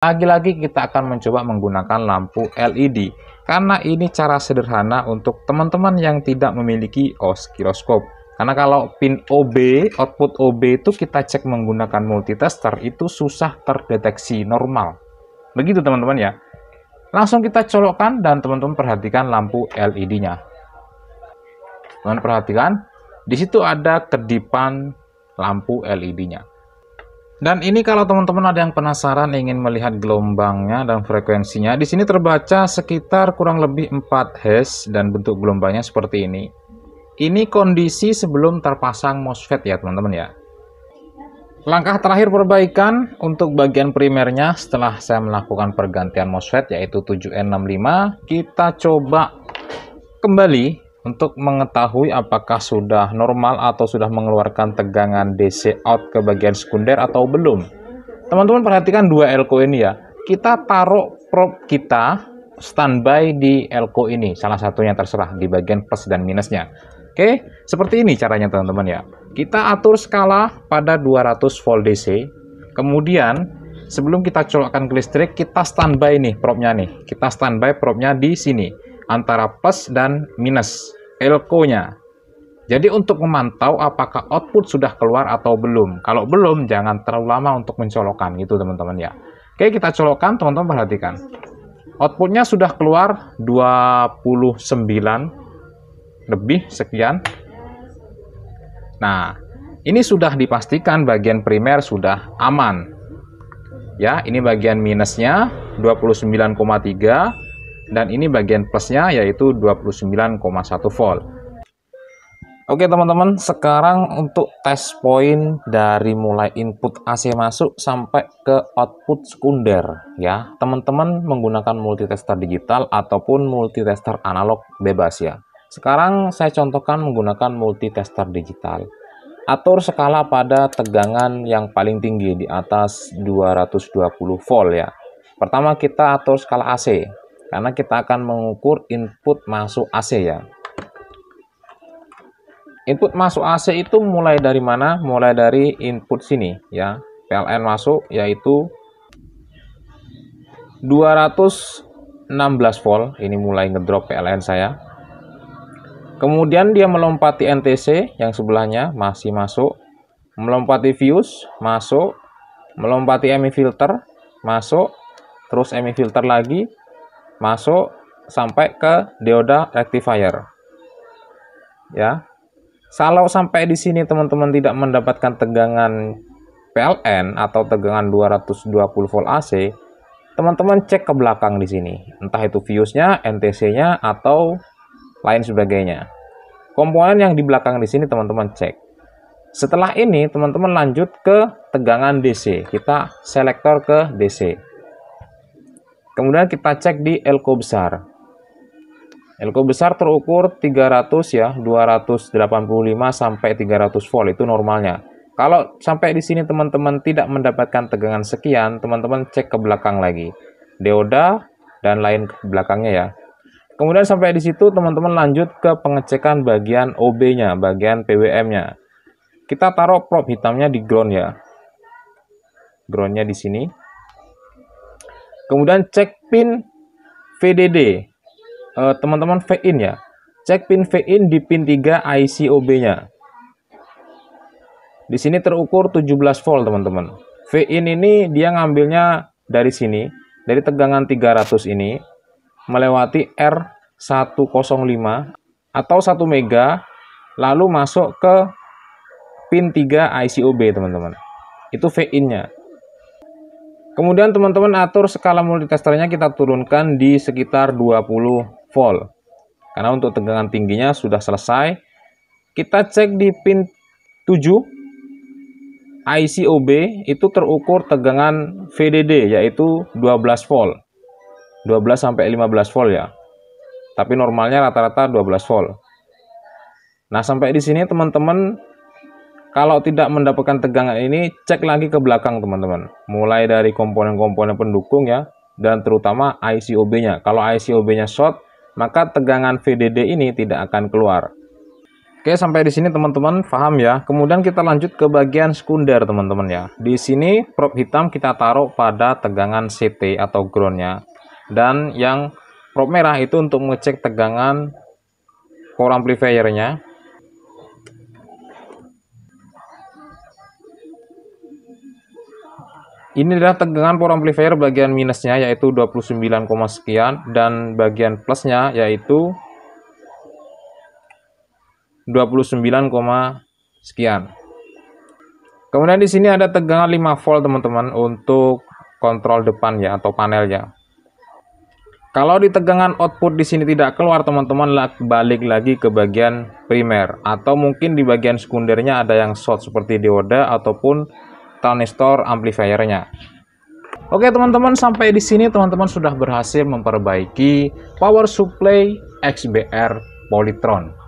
Lagi-lagi kita akan mencoba menggunakan lampu LED, karena ini cara sederhana untuk teman-teman yang tidak memiliki osiloskop. Karena kalau pin OB, output OB itu kita cek menggunakan multitester, itu susah terdeteksi normal. Begitu teman-teman ya. Langsung kita colokkan dan teman-teman perhatikan lampu LED-nya. Teman-teman perhatikan, di situ ada kedipan lampu LED-nya. Dan ini kalau teman-teman ada yang penasaran ingin melihat gelombangnya dan frekuensinya, di sini terbaca sekitar kurang lebih 4 Hz dan bentuk gelombangnya seperti ini. Ini kondisi sebelum terpasang MOSFET ya teman-teman ya. Langkah terakhir perbaikan untuk bagian primernya setelah saya melakukan pergantian MOSFET yaitu 7N65, kita coba kembali untuk mengetahui apakah sudah normal atau sudah mengeluarkan tegangan DC out ke bagian sekunder atau belum. Teman-teman perhatikan dua elko ini ya. Kita taruh probe kita standby di elko ini, salah satunya terserah di bagian plus dan minusnya. Oke, seperti ini caranya teman-teman ya. Kita atur skala pada 200 volt DC. Kemudian sebelum kita colokkan ke listrik, kita standby nih probe-nya nih. Kita standby probe-nya di sini antara plus dan minus elko-nya. Jadi untuk memantau apakah output sudah keluar atau belum. Kalau belum, jangan terlalu lama untuk mencolokkan gitu teman-teman ya. Oke, kita colokkan, teman-teman perhatikan. Outputnya sudah keluar 29 lebih sekian. Nah, ini sudah dipastikan bagian primer sudah aman. Ya, ini bagian minusnya 29,3 dan ini bagian plusnya yaitu 29,1 volt. Oke teman-teman, sekarang untuk test point dari mulai input AC masuk sampai ke output sekunder ya. Teman-teman menggunakan multitester digital ataupun multitester analog bebas ya. Sekarang saya contohkan menggunakan multitester digital. Atur skala pada tegangan yang paling tinggi di atas 220 volt ya. Pertama kita atur skala AC. Karena kita akan mengukur input masuk AC ya. Input masuk AC itu mulai dari mana? Mulai dari input sini ya. PLN masuk yaitu 216 volt. Ini mulai ngedrop PLN saya. Kemudian dia melompati NTC yang sebelahnya masih masuk. Melompati fuse masuk. Melompati ME filter masuk. Terus ME filter lagi masuk sampai ke dioda rectifier ya. Kalau sampai di sini teman-teman tidak mendapatkan tegangan PLN atau tegangan 220 volt AC, teman-teman cek ke belakang di sini, entah itu fuse-nya, NTC-nya atau lain sebagainya. Komponen yang di belakang di sini teman-teman cek. Setelah ini teman-teman lanjut ke tegangan DC, kita selektor ke DC. Kemudian kita cek di elko besar. Elko besar terukur 300 ya, 285 sampai 300 volt itu normalnya. Kalau sampai di sini teman-teman tidak mendapatkan tegangan sekian, teman-teman cek ke belakang lagi. Dioda dan lain ke belakangnya ya. Kemudian sampai di situ teman-teman lanjut ke pengecekan bagian OB-nya, bagian PWM-nya. Kita taruh probe hitamnya di ground ya. Ground-nya di sini. Kemudian cek pin VDD, teman-teman V-in ya. Cek pin V-in di pin 3 IC OB-nya. Di sini terukur 17 volt teman-teman. V-in ini dia ngambilnya dari sini, dari tegangan 300 ini, melewati R105 atau 1 mega, lalu masuk ke pin 3 IC OB teman-teman. Itu V-in-nya. Kemudian teman-teman atur skala multitesternya kita turunkan di sekitar 20 volt. Karena untuk tegangan tingginya sudah selesai. Kita cek di pin 7 IC OB itu terukur tegangan VDD yaitu 12 volt. 12 sampai 15 volt ya. Tapi normalnya rata-rata 12 volt. Nah, sampai di sini teman-teman kalau tidak mendapatkan tegangan ini, cek lagi ke belakang teman-teman. Mulai dari komponen-komponen pendukung ya, dan terutama IC OB-nya. Kalau IC OB-nya short, maka tegangan VDD ini tidak akan keluar. Oke, sampai di sini teman-teman paham ya. Kemudian kita lanjut ke bagian sekunder teman-teman ya. Di sini probe hitam kita taruh pada tegangan CT atau groundnya. Dan yang probe merah itu untuk mengecek tegangan power amplifiernya. Ini adalah tegangan power amplifier bagian minusnya yaitu 29, sekian dan bagian plusnya yaitu 29, sekian. Kemudian di sini ada tegangan 5 volt teman-teman untuk kontrol depan ya atau panelnya. Kalau di tegangan output di sini tidak keluar teman-teman, balik lagi ke bagian primer atau mungkin di bagian sekundernya ada yang short seperti dioda ataupun transistor amplifiernya. Oke teman-teman, sampai di sini teman-teman sudah berhasil memperbaiki power supply XBR Polytron.